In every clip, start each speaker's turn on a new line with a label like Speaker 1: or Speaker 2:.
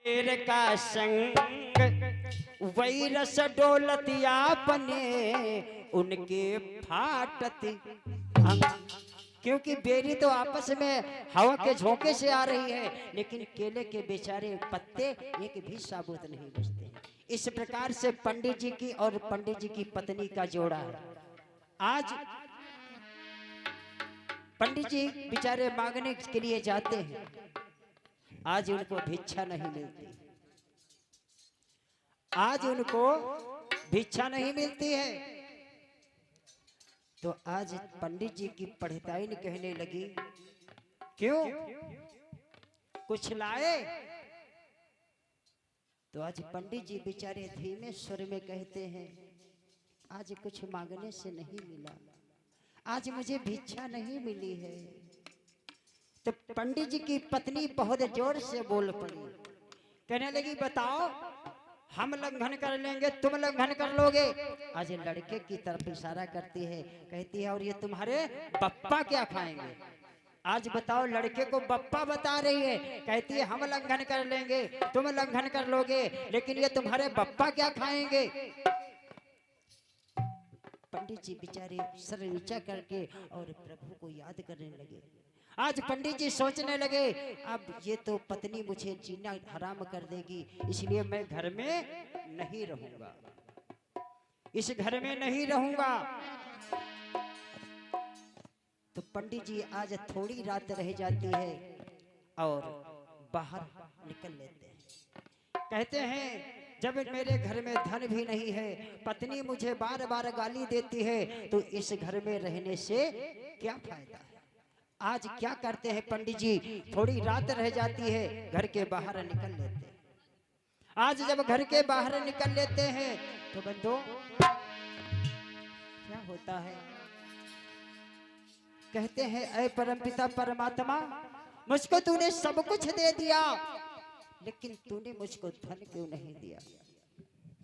Speaker 1: शेर का संग वही रस डोलतिया बने उनके फाटती अंग। क्योंकि बेरी तो आपस में हवा के झोंके से आ रही है, लेकिन केले के बेचारे पत्ते एक भी साबुत नहीं बचते। इस प्रकार से पंडित जी की और पंडित जी की पत्नी का जोड़ा है। आज पंडित जी बेचारे मांगने के लिए जाते हैं, आज उनको भिक्षा नहीं मिलती, आज उनको भिक्षा नहीं मिलती है। तो आज पंडित जी की पढ़ताई कहने लगी, क्यों कुछ लाए? तो आज पंडित जी बेचारे धीमे स्वर में कहते हैं, आज कुछ मांगने से नहीं मिला, आज मुझे भिक्षा नहीं मिली है। तो पंडित जी की पत्नी बहुत जोर से बोल पड़ी, कहने लगी, बताओ हम लंघन कर लेंगे, तुम लंघन कर लोगे? आज लड़के की तरफ इशारा करती है, कहती है, और ये तुम्हारे बप्पा क्या खाएंगे? आज बताओ, लड़के को बप्पा बता रही है, कहती है हम लंघन कर लेंगे, तुम लंघन कर लोगे, लेकिन ये तुम्हारे बप्पा क्या खाएंगे? पंडित जी बेचारे सर नीचा करके और प्रभु को याद करने लगे। आज पंडित जी सोचने लगे, अब ये तो पत्नी मुझे जीना हराम कर देगी, इसलिए मैं घर में नहीं रहूंगा, इस घर में नहीं रहूंगा। तो पंडित जी आज थोड़ी रात रह जाती है और बाहर निकल लेते हैं। कहते हैं, जब मेरे घर में धन भी नहीं है, पत्नी मुझे बार बार गाली देती है, तो इस घर में रहने से क्या फायदा है? आज क्या करते हैं पंडित जी, थोड़ी रात रह जाती है, घर के बाहर निकल लेते हैं। आज जब घर के बाहर निकल लेते हैं तो बंदो क्या होता है? कहते हैं, ऐ परमपिता परमात्मा, मुझको तूने सब कुछ दे दिया, लेकिन तूने मुझको धन क्यों नहीं दिया?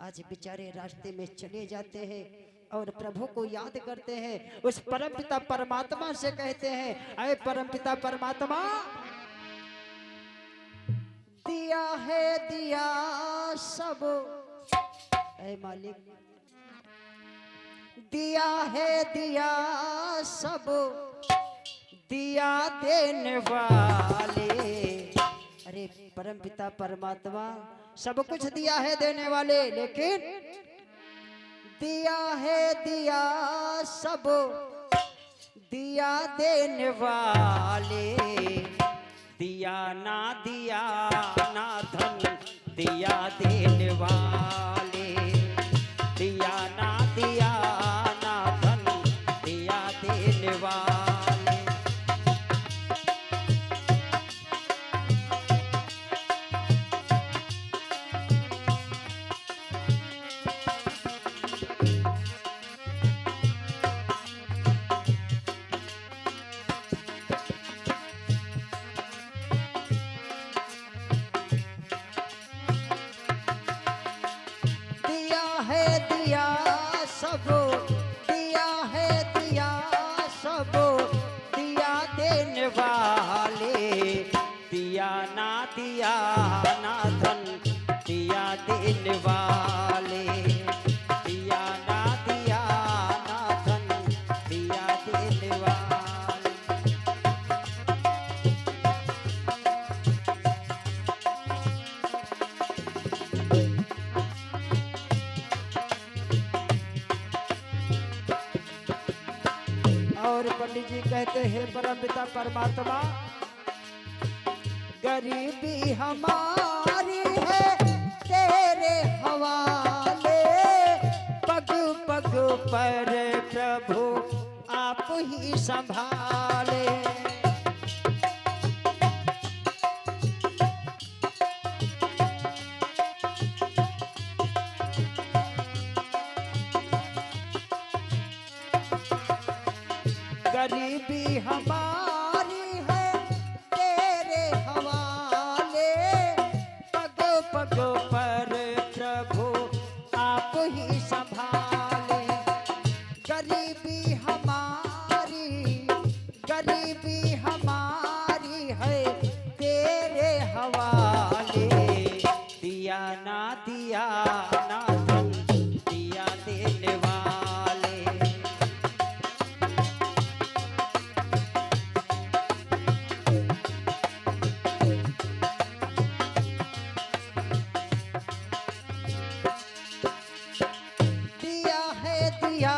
Speaker 1: आज बेचारे रास्ते में चले जाते हैं और प्रभु को याद करते हैं, उस परमपिता परमात्मा से कहते हैं, ऐ परमपिता परमात्मा, दिया है दिया सब, ऐ मालिक दिया है दिया सब, दिया देने वाले। अरे परमपिता परमात्मा, सब कुछ दिया है देने वाले, लेकिन दिया है दिया सब, दिया देने वाले। दिया ना धन, दिया देने वाले। दिया ना धन, दिया देने वाले। दिया ना धन, दिया देने वाले। दिया ना धन, दिया देने वाले। और पंडित जी कहते हैं, परमपिता परमात्मा, गरीबी हमारी है तेरे हवाले, पग पग पर प्रभु आप ही संभाले। गरीबी हमारी है तेरे हवाले, पग पग पर प्रभु आप ही संभाले। गरीबी हमारी है तेरे हवाले। दिया ना दिया ना धन दिया देने वाले। दिया है दिया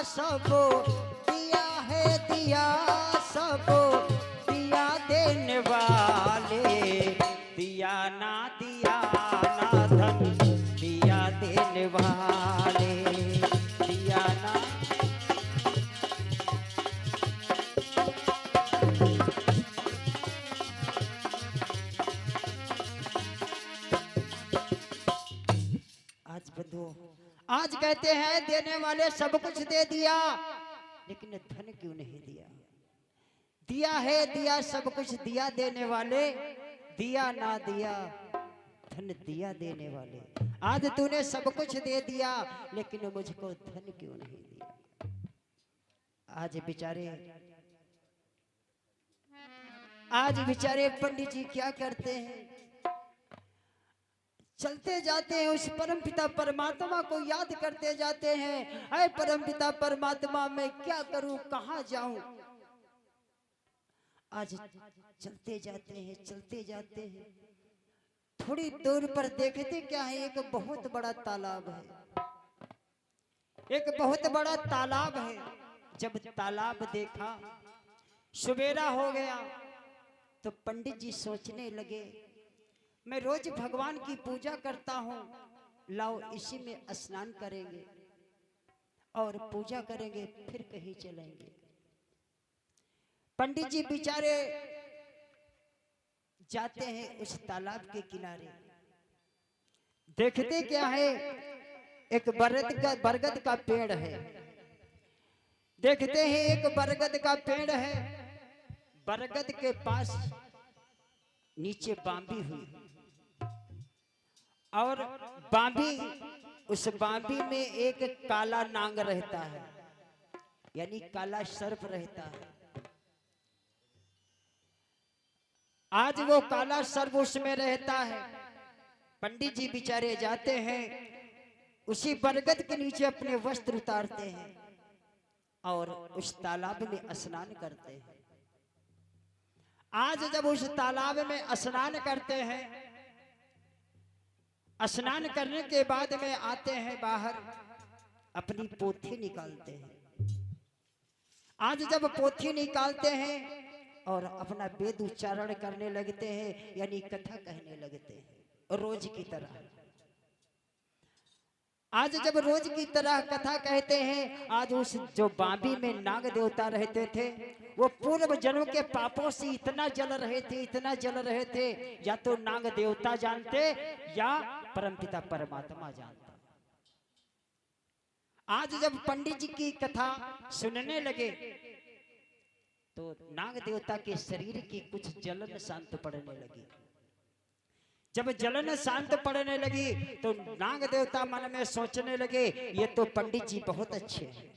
Speaker 1: सब, दिया है दिया सब दिया देने वाले। दिया ना दिया ना धन दिया देने वाले। दिया ना आज बंधुओं, आज कहते हैं देने वाले सब कुछ दे दिया, लेकिन धन क्यों नहीं दिया? दिया है दिया सब कुछ दिया देने वाले, दिया ना दिया धन दिया देने वाले। आज तूने सब कुछ दे दिया, लेकिन मुझको धन क्यों नहीं दिया? आज बेचारे पंडित जी क्या करते हैं? चलते जाते हैं, उस परम पिता परमात्मा को याद करते जाते हैं। ऐ परम पिता परमात्मा, मैं क्या करूं, कहां जाऊं? आज चलते जाते हैं, थोड़ी दूर पर देखते क्या है, एक बहुत बड़ा तालाब है, एक बहुत बड़ा तालाब है। जब तालाब देखा, सवेरा हो गया, तो पंडित जी सोचने लगे, मैं रोज भगवान की पूजा करता हूँ, लाओ इसी में स्नान करेंगे और पूजा करेंगे, फिर कहीं चलेंगे। पंडित जी बेचारे जाते हैं उस तालाब के किनारे, देखते क्या है, एक बरगद का पेड़ है। देखते हैं एक बरगद का पेड़ है, बरगद के पास नीचे बांबी हुई, और उस बांबी में एक काला नांग रहता है, यानी काला सर्प रहता है। आज वो काला सर्प उसमें रहता है। पंडित जी बेचारे जाते हैं, उसी बरगद के नीचे अपने वस्त्र उतारते हैं और उस तालाब में स्नान करते हैं। आज जब उस तालाब में स्नान करते हैं, स्नान करने के बाद में आते हैं बाहर, अपनी पोथी निकालते हैं। आज जब पोथी निकालते हैं और अपना वेद उच्चारण करने लगते हैं, यानी कथा कहने लगते हैं रोज की तरह। आज जब रोज की तरह कथा कहते हैं, आज उस जो बांबी में नाग देवता रहते थे, वो पूर्व जन्म के पापों से इतना जल रहे थे, या तो नाग देवता जानते या परमपिता परमात्मा जानता। आज जब पंडित जी की कथा सुनने लगे, तो नाग देवता के शरीर की कुछ जलन शांत पड़ने लगी। जब जलन शांत पड़ने लगी, तो नाग देवता मन में सोचने लगे, ये तो पंडित जी बहुत अच्छे हैं।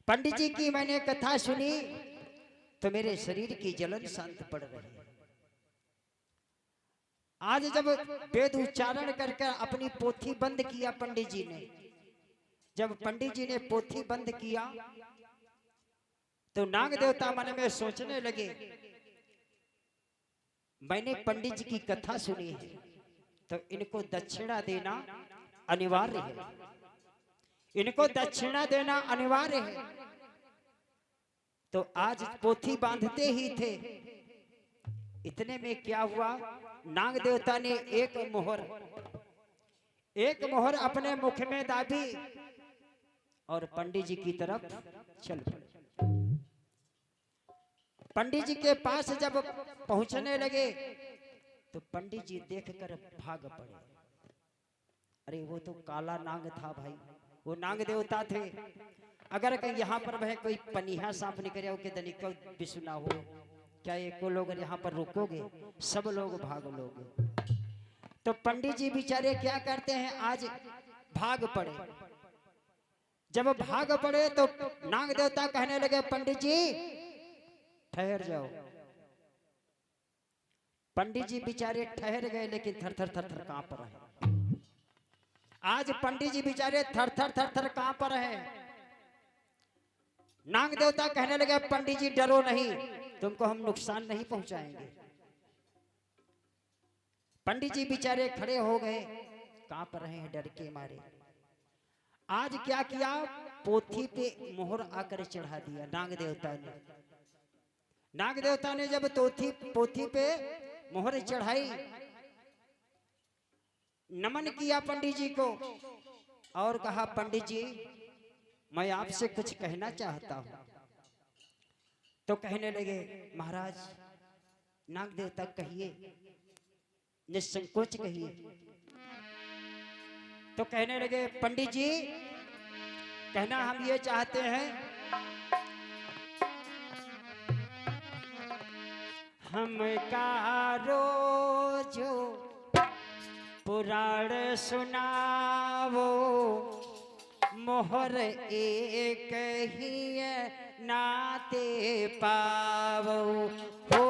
Speaker 1: पंडित जी की मैंने कथा सुनी, तो मेरे शरीर की जलन शांत पड़ रही है। आज जब वेद उच्चारण करके अपनी पोथी बंद किया पंडित जी ने, जब पंडित जी ने पोथी बंद किया, तो नाग देवता मन में सोचने लगे, मैंने पंडित जी की कथा सुनी है, तो इनको दक्षिणा देना अनिवार्य है, इनको दक्षिणा देना अनिवार्य है। तो आज पोथी बांधते ही थे, इतने में क्या हुआ, नाग देवता ने एक मोहर अपने मुख में दाबी और पंडित जी की तरफ चल पड़े। पंडित जी के पास जब पहुंचने लगे, तो पंडित जी देखकर भाग पड़े। अरे वो तो काला नाग था भाई, वो नाग देवता थे। अगर कहीं यहाँ पर वह कोई पनीहा सांप निकल के दनिका बिसुना हो, क्या एको लोग यहाँ पर रुकोगे? सब लोग भाग लोगे। तो पंडित जी बेचारे क्या करते हैं, आज भाग पड़े। जब भाग पड़े तो नाग देवता कहने लगे, पंडित जी ठहर जाओ, पंडित जी बेचारे ठहर गए, लेकिन थर थर थर थर कांप रहे। आज पंडित जी बेचारे थर थर थर थर कांप रहे। नाग देवता कहने लगे, पंडित जी डरो नहीं, तुमको हम नुकसान नहीं पहुंचाएंगे। पंडित जी बेचारे खड़े हो गए, कांप रहे हैं डर के मारे। आज क्या किया, पोथी पे मोहर आकर चढ़ा दिया नाग देवता ने। नाग देवता ने जब पोथी पे मोहर चढ़ाई, नमन किया पंडित जी को और कहा, पंडित जी मैं आपसे कुछ कहना चाहता हूं। तो कहने लगे, महाराज नाग देवता कहिए, निसंकोच कहिए। तो कहने लगे, पंडित जी कहना हम ये चाहते हैं, हमका रोज पुराण सुनावो, मोहर एक ही नाते पावो हो।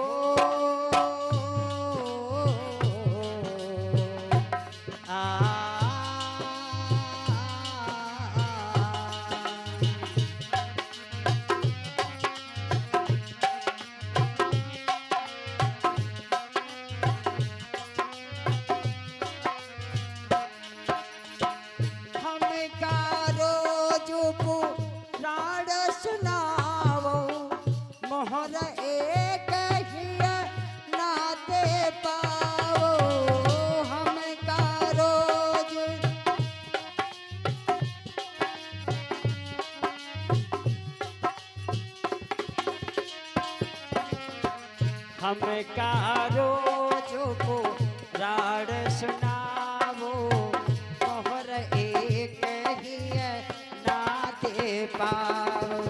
Speaker 1: हमका रोज पुराण सुनावो, मोहर एक ही नाते पावो।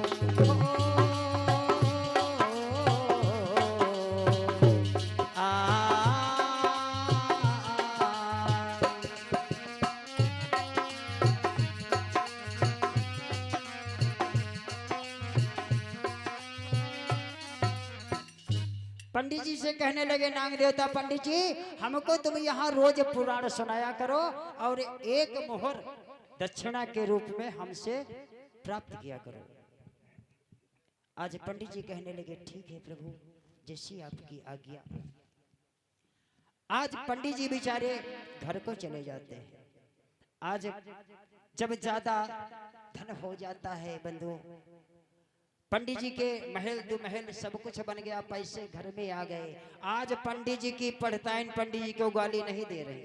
Speaker 1: पंडित जी से कहने लगे नाग देवता, पंडित जी हमको तुम यहाँ रोज पुराण सुनाया करो और एक मोहर दक्षिणा के रूप में हमसे प्राप्त किया करो। आज पंडित जी कहने लगे, ठीक है प्रभु, जैसी आपकी आज्ञा। आज पंडित जी बेचारे घर को चले जाते हैं। आज जब ज्यादा धन हो जाता है बंधु, पंडित जी के महल दो महल सब कुछ बन गया, पैसे घर में आ गए। आज पंडित जी की पढ़ताइन पंडित जी को गाली नहीं दे रही।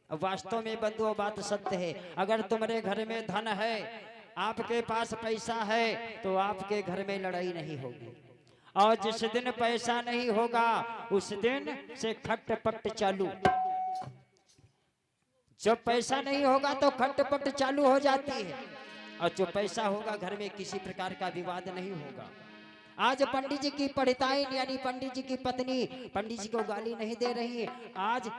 Speaker 1: अब वास्तव में बंधुओं बात सत्य है, अगर तुम्हारे घर में धन है, आपके पास पैसा है, तो आपके घर में लड़ाई नहीं होगी। और जिस दिन पैसा नहीं होगा उस दिन से खटपट चालू। जब पैसा नहीं होगा तो खटपट चालू हो जाती है, और जो पैसा होगा घर में किसी प्रकार का विवाद नहीं होगा। आज पंडित जी की पढ़ताइन यानी पंडित जी की पत्नी पंडित जी को गाली नहीं दे रही, आज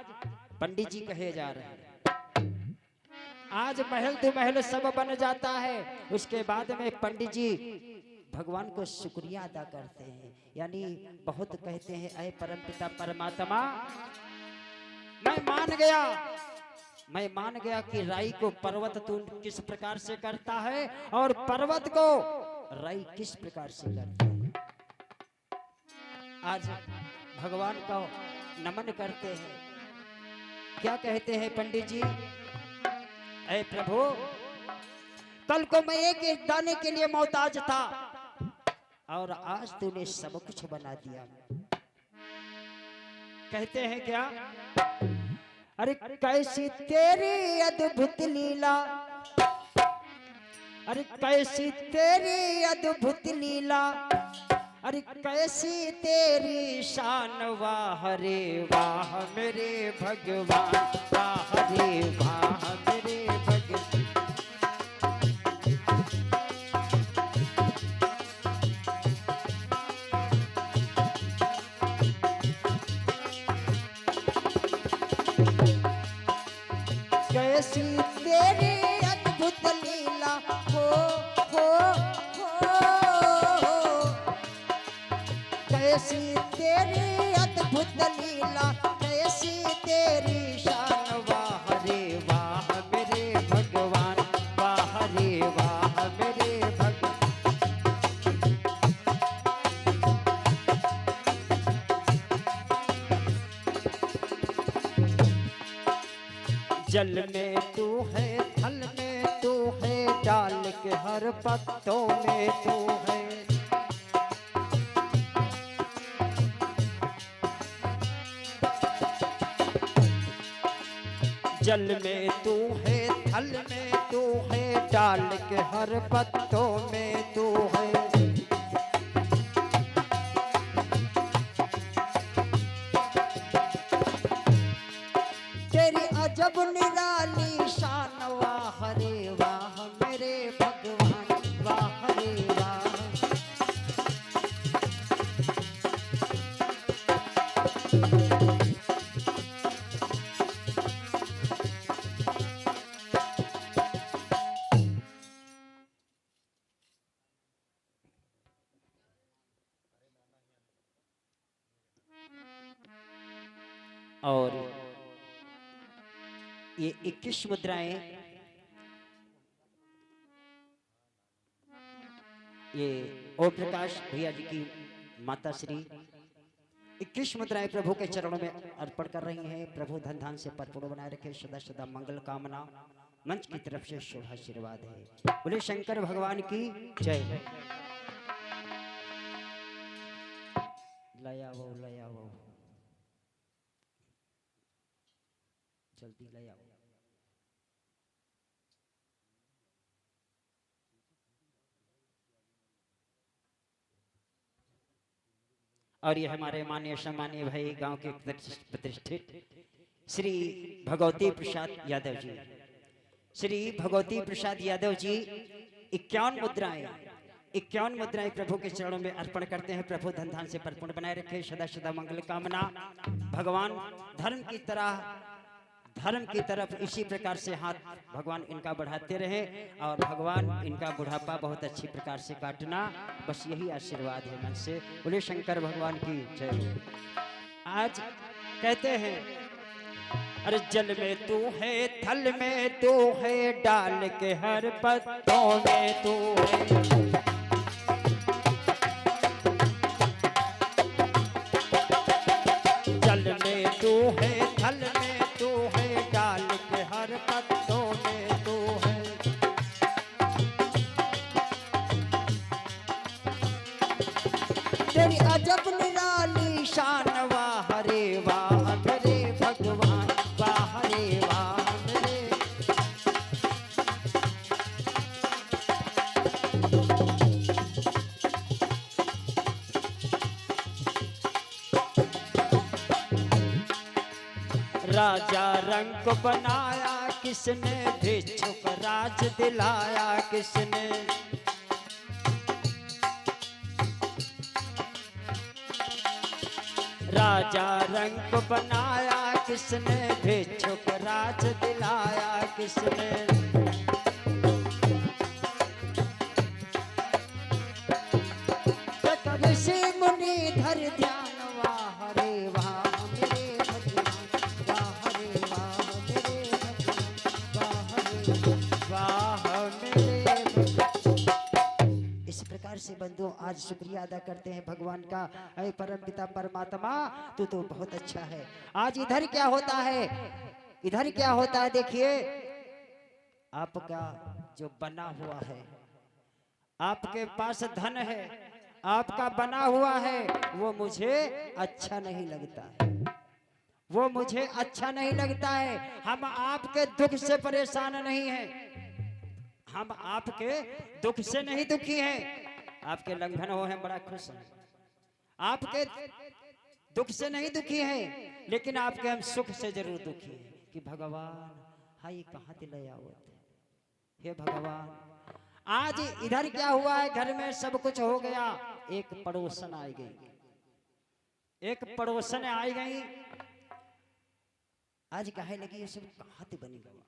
Speaker 1: पंडित जी कहे जा रहे हैं। आज महल दो महल सब बन जाता है, उसके बाद में पंडित जी भगवान को शुक्रिया अदा करते हैं, यानी बहुत कहते हैं, ऐ परमपिता परमात्मा मैं मान गया कि राई को पर्वत तू किस प्रकार से करता है और पर्वत को राई किस प्रकार से करता है। आज भगवान का नमन करते हैं। क्या कहते हैं पंडित जी, ऐ प्रभु कल को मैं एक दाने के लिए मोहताज था और आज तूने सब कुछ बना दिया। कहते हैं क्या, अरे कैसी तेरी अद्भुत लीला, अरे कैसी तेरी अद्भुत लीला, अरे कैसी तेरी शान, वाह रे वाह मेरे भगवान, वाह रे वाह मेरे भगवान। कैसी तेरी अद्भुत लीला हो, कैसी तेरी अद्भुत अद्भुत लीला कैसी तेरी शान, वाह रे वाह मेरे भगवान, वाह रे वाह मेरे भगवान। जल में तू है, थल में तू है, डाल के हर पत्तों में तू है। जल में तू है, थल में तू है, डाल के हर पत्तों में तू है। तेरी अजब निराली शान, वाह रे वाह मेरे भगवान, वाह रे वाह। और ये 21 मुद्राएं, ये ओम प्रकाश भैया जी की माता श्री 21 मुद्राएं प्रभु के चरणों में अर्पण कर रही हैं। प्रभु धन धान से परिपूर्ण बनाए रखे, सदा सदा मंगल कामना मंच की तरफ से शुभ आशीर्वाद है। बोले शंकर भगवान की जय। लया वो जल्दी ले आओ। और ये हमारे माननीय सम्मानीय भाई गांव के प्रतिष्ठित श्री भगवती प्रसाद यादव जी, श्री भगवती प्रसाद यादव जी 51 मुद्राएं प्रभु के चरणों में अर्पण करते हैं। प्रभु धन धान से परिपूर्ण बनाए रखे, सदा सदा मंगल कामना। भगवान धर्म की तरफ इसी प्रकार से हाथ भगवान इनका बढ़ाते रहे और भगवान इनका बुढ़ापा बहुत अच्छी प्रकार से काटना, बस यही आशीर्वाद है मन से। बोले शंकर भगवान की जय। आज कहते हैं अरे जल में तू है, थल में तू है, डाल के हर पत्तों में तू है। जल में तू है, थल में तू है, डाल के हर पत्तों में तू है। तेरी अजब निराली शान, वाह रे वाह मेरे भगवान, वाह रे वाह मेरे। राजा रंग बनाया किसने, भिक्षुक राज दिलाया किसने। राजा रंग बनाया किसने, भिक्षुक राज दिलाया किसने। ऋषि मुनि धर ध्यान, वाह रे वाह मेरे भगवान, वाह रे वाह मेरे भगवान, वाह रे वाह मेरे भगवान। इस प्रकार से बंधुओं आज शुक्रिया अदा करते हैं भगवान का। ऐ परम पिता परमात्मा तू तो बहुत अच्छा है। आज इधर क्या होता है, इधर क्या होता है, देखिए आपका जो बना हुआ है, आपके पास धन है, आपका बना हुआ है, वो मुझे अच्छा नहीं लगता, वो मुझे अच्छा नहीं लगता है। हम आपके दुख से परेशान नहीं हैं, हम आपके दुख से नहीं दुखी हैं। आपके लंघन हो हैं बड़ा खुश हैं, आपके दुख से नहीं दुखी हैं, लेकिन आपके हम सुख से जरूर दुखी हैं कि भगवान हाय कहाँ दिलाया आवत। हे भगवान आज इधर क्या हुआ है, घर में सब कुछ हो गया, एक पड़ोसन आई गई, एक पड़ोसन आई गई। आज कहे लगी ये सब कहाँ से बनी गवा।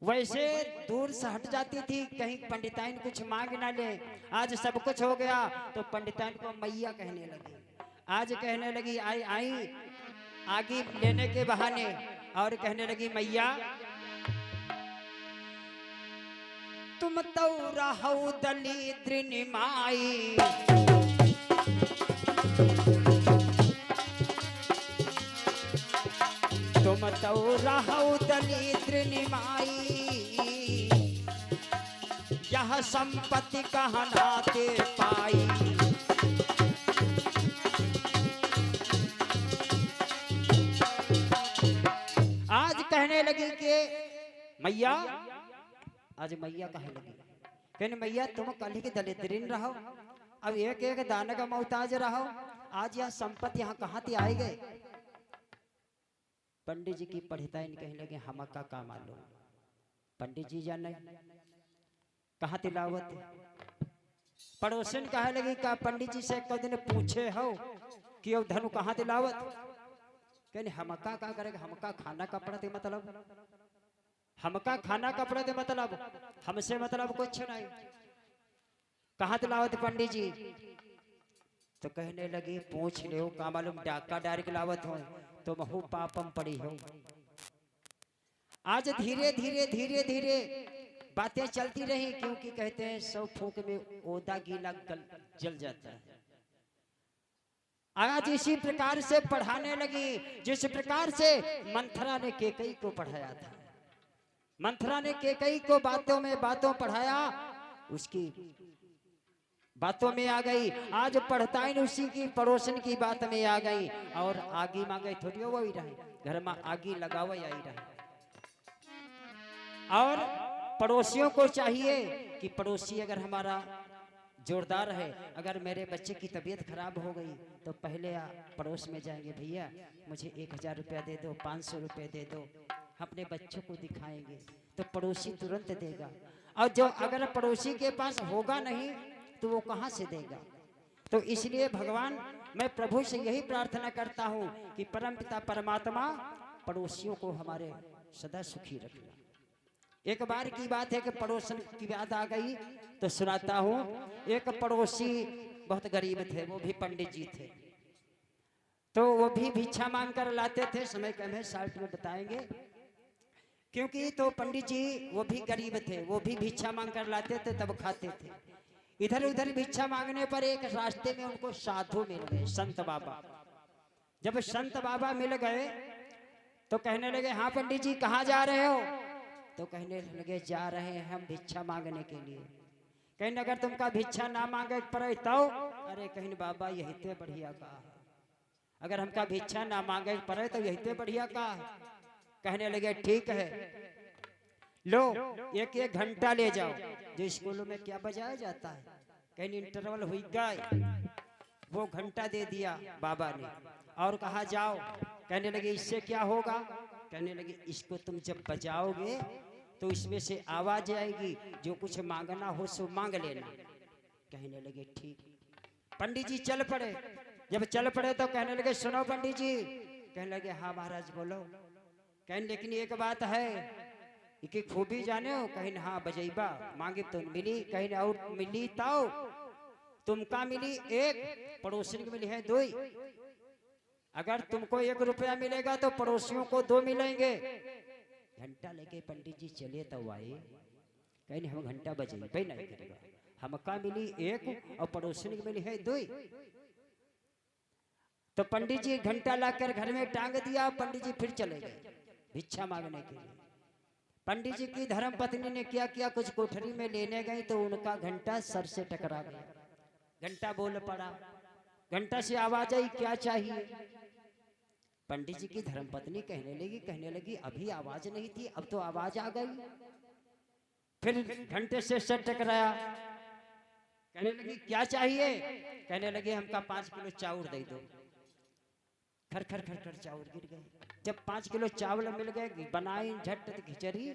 Speaker 1: वैसे दूर से हट जाती थी, कहीं पंडिताइन कुछ मांग ना ले। आज सब कुछ हो गया तो पंडिताइन को मैया कहने लगी। आज कहने लगी आई आई आगे लेने के बहाने, और कहने लगी मैया तुम तो रहो दलिद्र निमाई, तुम तो रहो दलिद्र निमाई, यह संपत्ति कहाँ नाते पाई। आज कहने लगी कि मैया, आज मैया कहने लगी, कहने मैया तुम कल के दलिद्रीन रहो, अब एक एक दाने का मोहताज रहो, आज यह संपत्ति यहाँ कहाँ ते आए गए। पंडित जी की पढ़ताइन कहने लगे हम का मालूम, पंडित जी जाने कहाँ तिलावत। पड़ोसन कहे लगी का पंडित जी से एक दिन पूछे हो कि अब धनु कहाँ तिलावत, कहने हमका का करेगा, हमका खाना कपड़ा थे मतलब, हमका खाना कपड़ा थे मतलब, हमसे मतलब कुछ नहीं, कहाँ तिलावत पंडित जी। तो कहने लगी पूछ ले का मालूम, डाका डायरेक्ट लावत हो तो महू पापम पड़ी हो। आज धीरे धीरे धीरे धीरे बातें चलती रही, क्योंकि कहते हैं 100 फूंक में ओदा गीला जल जाता है। आज इसी प्रकार से पढ़ाने लगी जिस प्रकार से मंथरा ने केकई को पढ़ाया था। मंथरा ने केकई को बातों में बातों पढ़ाया, उसकी बातों में आ गई। आज पढ़ताइन उसी की पड़ोसन की बात में आ गई, और आगी मांगे थोड़ी वो ही रहे, घर में आगी लगावा आई रहे। और पड़ोसियों को चाहिए कि पड़ोसी अगर हमारा जोरदार है, अगर मेरे बच्चे की तबीयत खराब हो गई तो पहले पड़ोस में जाएंगे, भैया मुझे 1000 रुपया दे दो, 500 रुपये दे दो, अपने बच्चों को दिखाएंगे तो पड़ोसी तुरंत देगा। और जो अगर पड़ोसी के पास होगा नहीं तो वो कहाँ से देगा। तो इसलिए भगवान, मैं प्रभु से यही प्रार्थना करता हूँ कि परमपिता परमात्मा पड़ोसियों को हमारे सदा सुखी रखना। एक बार की बात है कि पड़ोसन की बात आ गई तो सुनाता हूँ। एक पड़ोसी बहुत गरीब थे, वो भी पंडित जी थे, तो वो भी भिक्षा मांग कर लाते थे। समय कम है, शार्ट में बताएंगे, क्योंकि तो पंडित जी वो भी गरीब थे, वो भी भिक्षा मांग कर लाते थे तब खाते थे। इधर उधर भिक्षा मांगने पर एक रास्ते में उनको साधु मिल गए, संत बाबा। जब संत बाबा मिल गए तो कहने लगे हाँ पंडित जी कहाँ जा रहे हो। तो कहने लगे जा रहे हैं हम भिक्षा मांगने के लिए। कहने अगर तुमका भिक्षा ना मांगे पड़े तो, अरे कहने बाबा यही ते बढ़िया का है, अगर हमका भिक्षा ना मांगे पड़े तो यही ते बढ़िया का है। कहने लगे ठीक है, लो 1-1 घंटा ले जाओ, जो स्कूलों में क्या बजाया जाता है, कहीं इंटरवल हुई गए, वो घंटा दे दिया बाबा ने और कहा जाओ। कहने लगे इससे क्या होगा। कहने लगे इसको तुम जब बजाओगे तो इसमें से आवाज आएगी, जो कुछ मांगना हो सो मांग लेना। कहने लगे ठीक। पंडित जी चल पड़े। जब चल पड़े तो कहने लगे सुनो पंडित जी। कहने लगे हाँ महाराज बोलो। कहने लेकिन एक बात है कि खूबी जाने हो। कहीं हाँ बजैबा मांगे तो मिली, कहीं और मिली तो तुमका मिली 1, पड़ोसी को मिली है 2। अगर तुमको 1 रुपया मिलेगा तो पड़ोसियों को 2 मिलेंगे। घंटा लेके पंडित जी चले तो आए। कहीं हम घंटा बजेबे नहीं करेगा, हमका मिली 1 और पड़ोसी को मिली है 2। तो पंडित जी घंटा लाकर घर में टांग दिया। पंडित जी फिर चले गए भिक्षा मांगने के लिए। पंडित जी की धर्म पत्नी ने क्या किया, कुछ कोठरी में लेने गई तो उनका घंटा सर से टकरा गया। घंटा बोल पड़ा। घंटा से आवाज आई क्या चाहिए। पंडित जी की धर्मपत्नी कहने लगी अभी आवाज नहीं थी, अब तो आवाज आ गई। फिर घंटे से सर टकराया। कहने लगी क्या चाहिए। कहने लगे हमका 5 किलो चावल दे दो। खर खर खर खर चावल गिर गए। जब 5 किलो चावल मिल गए, बनाई झट खिचड़ी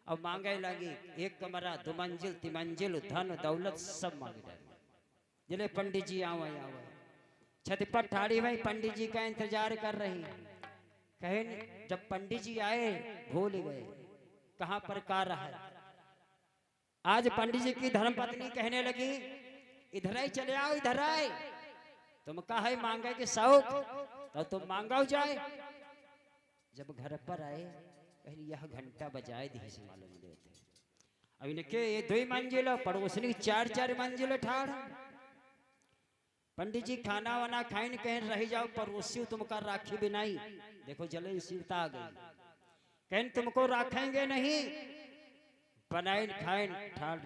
Speaker 1: और मांगे लगी 1 कमरा 2 मंजिल 3 मंजिल धन दौलत सब मांगे लगे। जिले पंडित जी आवे छत पर ठाड़ी हुई पंडित जी का इंतजार कर रही। कहे जब पंडित जी आए भूल गए कहाँ पर कार रहा है। आज पंडित जी की धर्मपत्नी कहने लगी इधर ही चले आओ, इधर आए।
Speaker 2: तुम कहे मांगे के शौक तो तुम मांगो जाए। जब घर पर आए कहीं यह घंटा बजाए दी से मालूम देते। अब इनके ये 2 मंजिल पड़ोसनी 4-4 मंजिल ठाड़। पंडित जी खाना वाना खाइन कहीं रह जाओ पड़ोसी तुमका राखी बिनाई। देखो जलन सीता आ गई, कहीं तुमको राखेंगे नहीं, बनाइन खाइन ठाड़